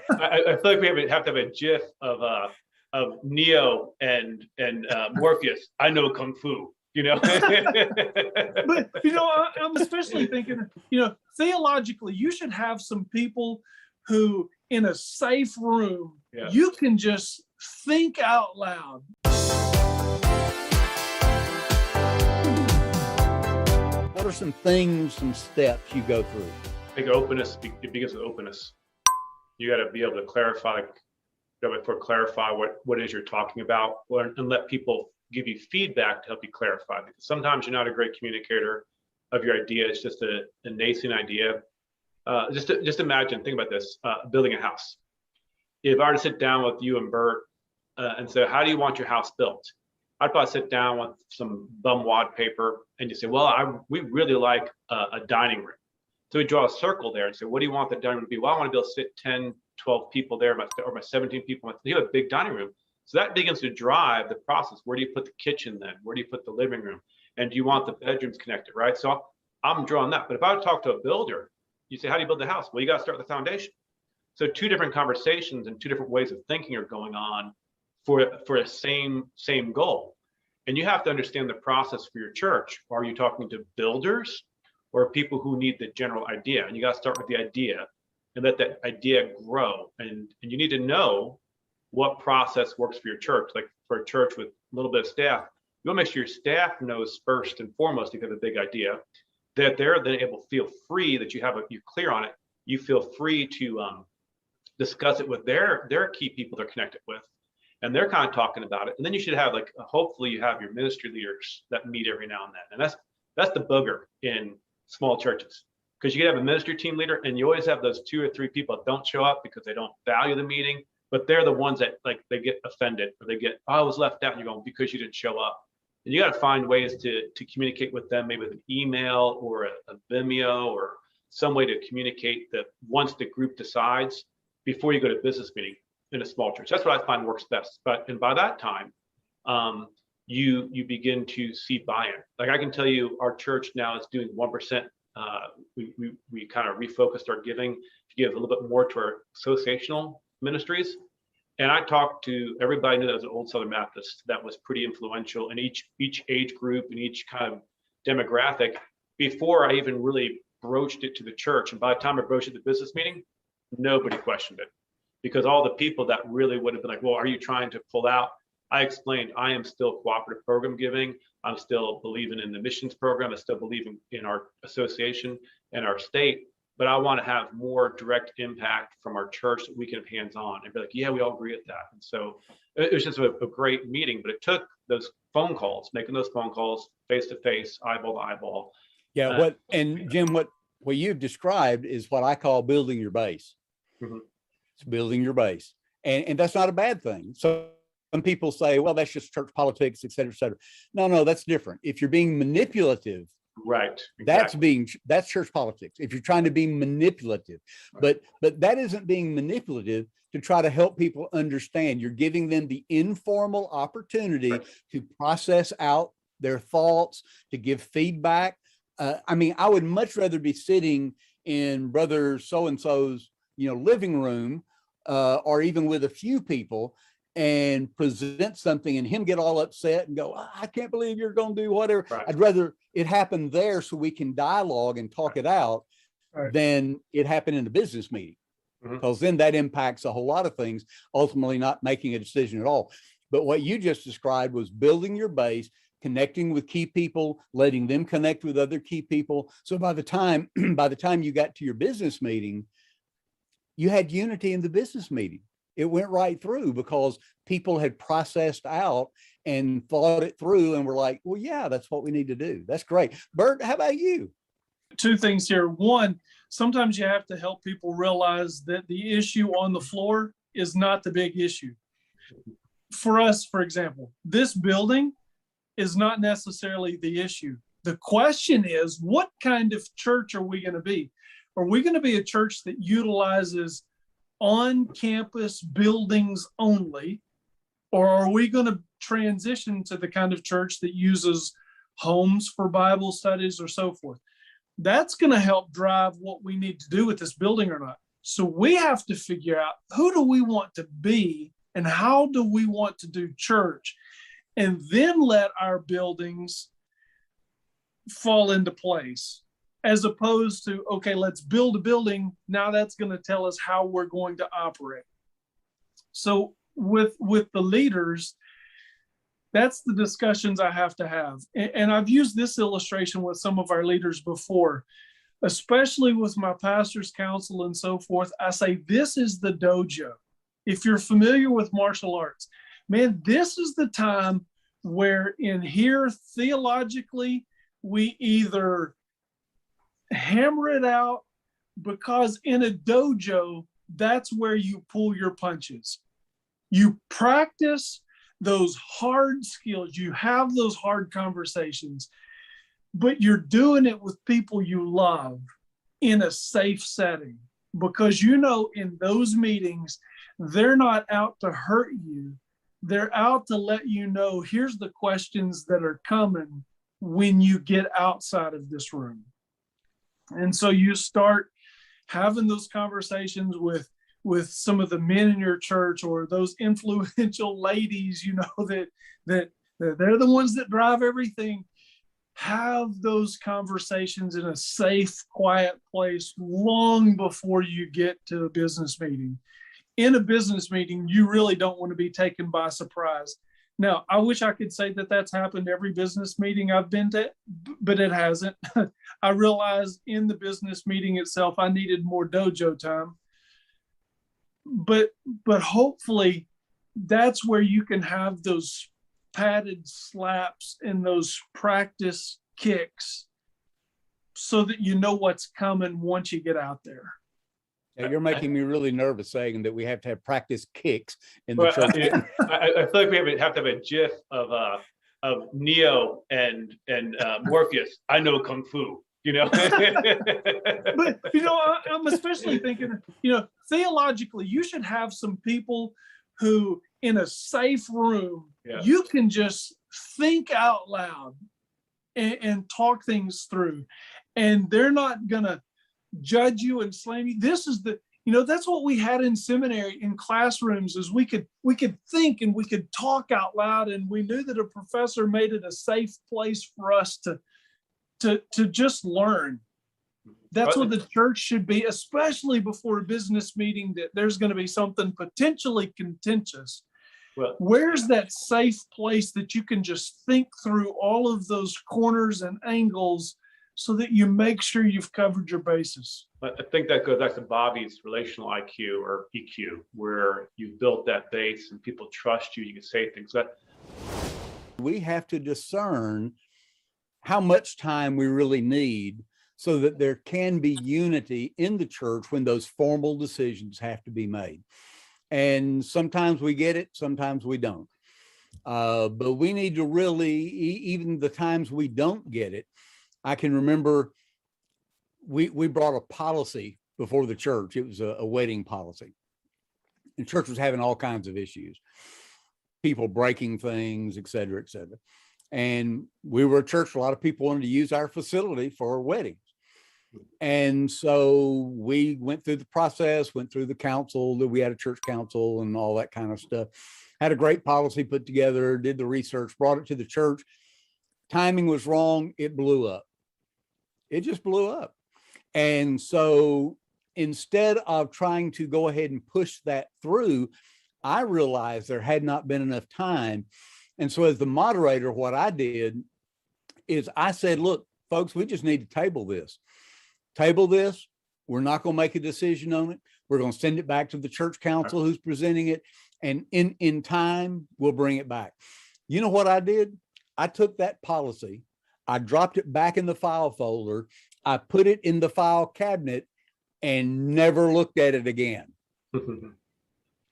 I feel like we have to have a GIF of Neo and Morpheus. I know Kung Fu, you know. But I'm especially thinking, theologically, you should have some people who, in a safe room, you can just think out loud. What are some things, some steps you go through? I think openness, it begins with openness. You got to be able to clarify what it is you're talking about, and let people give you feedback to help you clarify. Because sometimes you're not a great communicator of your idea. It's just a nascent idea. Just imagine, think about this, building a house. If I were to sit down with you and Bert and say, how do you want your house built? I'd probably sit down with some bum wad paper and you say, well, we really like a dining room. So we draw a circle there and say, what do you want the dining room to be? Well, I want to be able to sit 10, 12 people there, or my 17 people. You have a big dining room. So that begins to drive the process. Where do you put the kitchen then? Where do you put the living room? And do you want the bedrooms connected, right? So I'm drawing that. But if I would talk to a builder, you say, how do you build the house? Well, you got to start with the foundation. So two different conversations and two different ways of thinking are going on for a same goal. And you have to understand the process for your church. Are you talking to builders or people who need the general idea? And you got to start with the idea and let that idea grow. And you need to know what process works for your church. Like for a church with a little bit of staff, you want to make sure your staff knows first and foremost, if you have a big idea, that they're then able to feel free, that you're clear on it. You feel free to discuss it with their key people they're connected with, and they're kind of talking about it. And then you should have hopefully you have your ministry leaders that meet every now and then. And that's the booger in small churches, because you can have a ministry team leader and you always have those 2 or 3 people that don't show up because they don't value the meeting, but they're the ones that they get offended, or they get, I was left out, and you're going, because you didn't show up. And you got to find ways to communicate with them, maybe with an email or a Vimeo or some way to communicate that once the group decides, before you go to business meeting in a small church. That's what I find works best. And by that time, you begin to see buy-in. Like I can tell you, our church now is doing 1%. We kind of refocused our giving to give a little bit more to our associational ministries. And I talked to everybody. I knew that was an old Southern Baptist that was pretty influential in each age group and each kind of demographic before I even really broached it to the church. And by the time I broached it at the business meeting, nobody questioned it, because all the people that really would have been like, well, are you trying to pull out? I explained, I am still cooperative program giving. I'm still believing in the missions program. I still believe in our association and our state, but I want to have more direct impact from our church that we can have hands-on and be like, yeah, we all agree with that. And so it was just a great meeting, but it took those phone calls, making those phone calls face-to-face, eyeball to eyeball. Yeah, Jim, what you've described is what I call building your base. Mm-hmm. It's building your base. And that's not a bad thing. So some people say, well, that's just church politics, et cetera, et cetera. No, that's different. If you're being manipulative, right, exactly. That's church politics. If you're trying to be manipulative, right. But that isn't being manipulative to try to help people understand. You're giving them the informal opportunity right. to process out their thoughts, to give feedback. I would much rather be sitting in brother so-and-so's, living room, or even with a few people, and present something and him get all upset and go, I can't believe you're going to do whatever. Right. I'd rather it happen there so we can dialogue and talk it out than it happen in a business meeting, because then that impacts a whole lot of things, ultimately not making a decision at all. But what you just described was building your base, connecting with key people, letting them connect with other key people. So by the time you got to your business meeting, you had unity in the business meeting. It went right through because people had processed out and thought it through and were like, well, yeah, that's what we need to do. That's great. Bert, how about you? 2 things here. One, sometimes you have to help people realize that the issue on the floor is not the big issue. For us, for example, this building is not necessarily the issue. The question is, what kind of church are we going to be? Are we going to be a church that utilizes on-campus buildings only, or are we going to transition to the kind of church that uses homes for Bible studies or so forth? That's going to help drive what we need to do with this building or not. So we have to figure out, who do we want to be and how do we want to do church? And then let our buildings fall into place, as opposed to, okay, let's build a building. Now that's going to tell us how we're going to operate. So with the leaders, that's the discussions I have to have. And I've used this illustration with some of our leaders before, especially with my pastor's council and so forth. I say, this is the dojo. If you're familiar with martial arts, man, this is the time where in here, theologically, we either hammer it out, because in a dojo, that's where you pull your punches. You practice those hard skills. You have those hard conversations, but you're doing it with people you love in a safe setting, because you know in those meetings, they're not out to hurt you. They're out to let you know, here's the questions that are coming when you get outside of this room. And so you start having those conversations with some of the men in your church, or those influential ladies, you know, that they're the ones that drive everything. Have those conversations in a safe, quiet place long before you get to a business meeting. In a business meeting, you really don't want to be taken by surprise. Now, I wish I could say that that's happened every business meeting I've been to, but it hasn't. I realized in the business meeting itself, I needed more dojo time. But hopefully that's where you can have those padded slaps and those practice kicks, so that you know what's coming once you get out there. Yeah, you're making me really nervous saying that we have to have practice kicks in the church. I feel like we have to have a GIF of Neo and Morpheus. I know Kung Fu, you know. But you know, I'm especially thinking, you know, theologically, you should have some people who, in a safe room, you can just think out loud and talk things through, and they're not gonna judge you and slam you. This is the, you know, that's what we had in seminary, in classrooms, is we could think and we could talk out loud, and we knew that a professor made it a safe place for us to just learn. That's what the church should be, especially before a business meeting that there's going to be something potentially contentious. Well, where's that safe place that you can just think through all of those corners and angles, so that you make sure you've covered your bases? I think that goes back to Bobby's relational IQ or EQ, where you've built that base and people trust you. You can say things that we have to discern how much time we really need, so that there can be unity in the church when those formal decisions have to be made. And sometimes we get it, sometimes we don't. But we need to really, even the times we don't get it, I can remember we brought a policy before the church. It was a wedding policy. The church was having all kinds of issues, people breaking things, et cetera, et cetera. And we were a church, a lot of people wanted to use our facility for weddings. And so we went through the process, went through the council, that we had a church council and all that kind of stuff. Had a great policy put together, did the research, brought it to the church. Timing was wrong. It blew up. It just blew up. And so instead of trying to go ahead and push that through, I realized there had not been enough time. And so as the moderator, what I did is I said, look, folks, we just need to table this. Table this. We're not going to make a decision on it. We're going to send it back to the church council who's presenting it. And in time, we'll bring it back. You know what I did? I took that policy, I dropped it back in the file folder, I put it in the file cabinet, and never looked at it again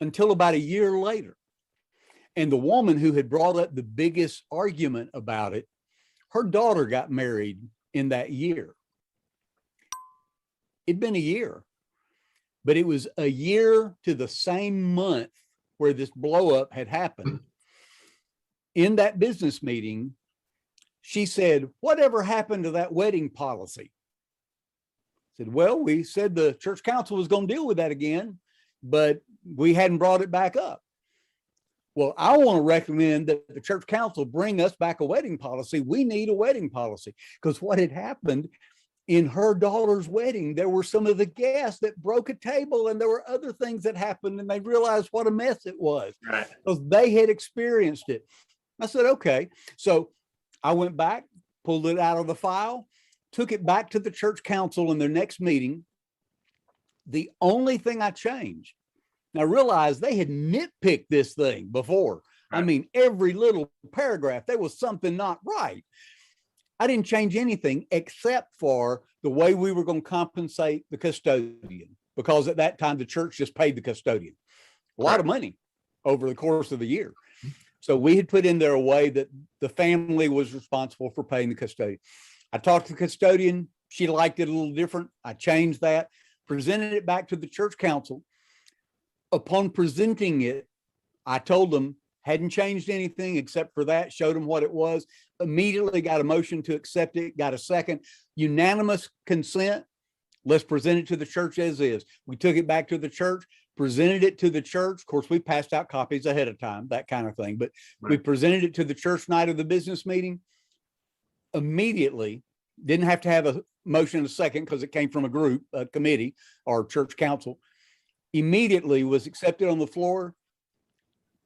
until about a year later. And the woman who had brought up the biggest argument about it, her daughter got married in that year. It'd been a year, but it was a year to the same month where this blow up had happened. In that business meeting, she said, whatever happened to that wedding policy? Said, well, we said the church council was going to deal with that again, but we hadn't brought it back up. Well, I want to recommend that the church council bring us back a wedding policy. We need a wedding policy, because what had happened in her daughter's wedding, there were some of the guests that broke a table, and there were other things that happened, and they realized what a mess it was, Right. because they had experienced it. I said, okay. So I went back, pulled it out of the file, took it back to the church council in their next meeting. The only thing I changed, now realize they had nitpicked this thing before. Right. I mean, every little paragraph, there was something not right. I didn't change anything except for the way we were going to compensate the custodian, because at that time, the church just paid the custodian a lot of money over the course of the year. So we had put in there a way that the family was responsible for paying the custodian. I talked to the custodian. She liked it a little different. I changed that, presented it back to the church council. Upon presenting it, I told them, hadn't changed anything except for that, showed them what it was, immediately got a motion to accept it, got a second, unanimous consent. Let's present it to the church as is. We took it back to the church, presented it to the church. Of course, we passed out copies ahead of time, that kind of thing, but we presented it to the church night of the business meeting. Immediately, didn't have to have a motion in a second because it came from a group, a committee or church council. Immediately was accepted on the floor,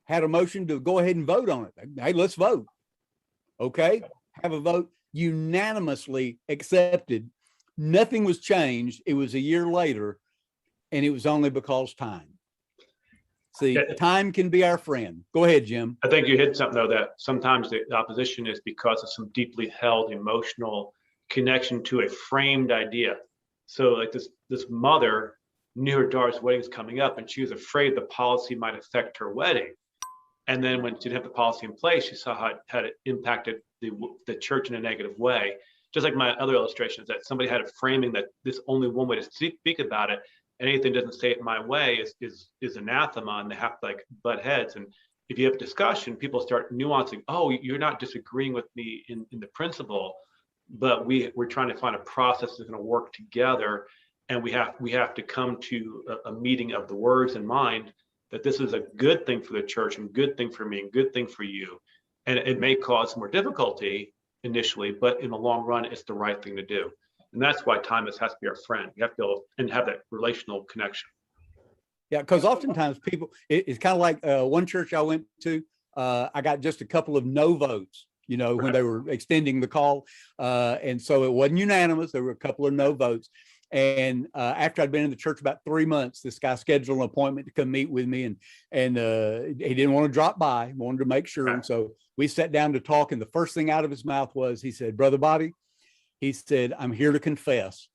had a motion to go ahead and vote on it. Hey, let's vote. Okay, have a vote, unanimously accepted. Nothing was changed. It was a year later, and it was only because time. See, time can be our friend. Go ahead, Jim. I think you hit something though, that sometimes the opposition is because of some deeply held emotional connection to a framed idea. So like this mother knew her daughter's wedding was coming up, and she was afraid the policy might affect her wedding. And then when she didn't have the policy in place, she saw how it had impacted the church in a negative way. Just like my other illustrations, that somebody had a framing that this only one way to speak about it. Anything doesn't say it my way is anathema, and they have to like butt heads. And if you have a discussion, people start nuancing. Oh, you're not disagreeing with me in the principle, but we're trying to find a process that's going to work together, and we have to come to a meeting of the words in mind that this is a good thing for the church and good thing for me and good thing for you. And it may cause more difficulty initially, but in the long run, it's the right thing to do. And that's why time has to be our friend. You have to be able and have that relational connection. Yeah, because oftentimes people, it's kind of like one church I went to, I got just a couple of no votes, you know, when they were extending the call. And so it wasn't unanimous. There were a couple of no votes. And after I'd been in the church about 3 months, this guy scheduled an appointment to come meet with me, and he didn't want to drop by, wanted to make sure. And so we sat down to talk, and the first thing out of his mouth was, he said, "Brother Bobby," he said, "I'm here to confess."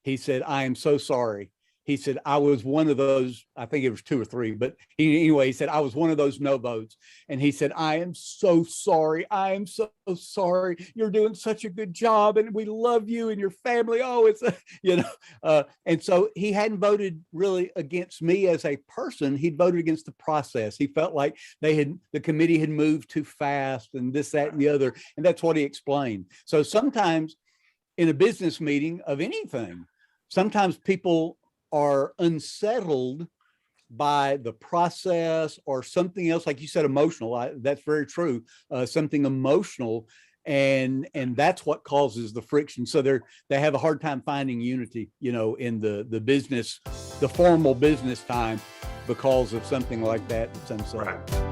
He said, "I am so sorry." He said, "I was one of those," I think it was 2 or 3, but anyway, he said, "I was one of those no votes." And he said, "I am so sorry. I am so sorry. You're doing such a good job, and we love you and your family." Oh, it's, and so he hadn't voted really against me as a person. He'd voted against the process. He felt like the committee had moved too fast and this, that, and the other. And that's what he explained. So sometimes in a business meeting of anything, sometimes people are unsettled by the process or something else, like you said, emotional. That's very true. Something emotional, and that's what causes the friction. So they have a hard time finding unity, you know, in the business, the formal business time, because of something like that that's unsettled. Right.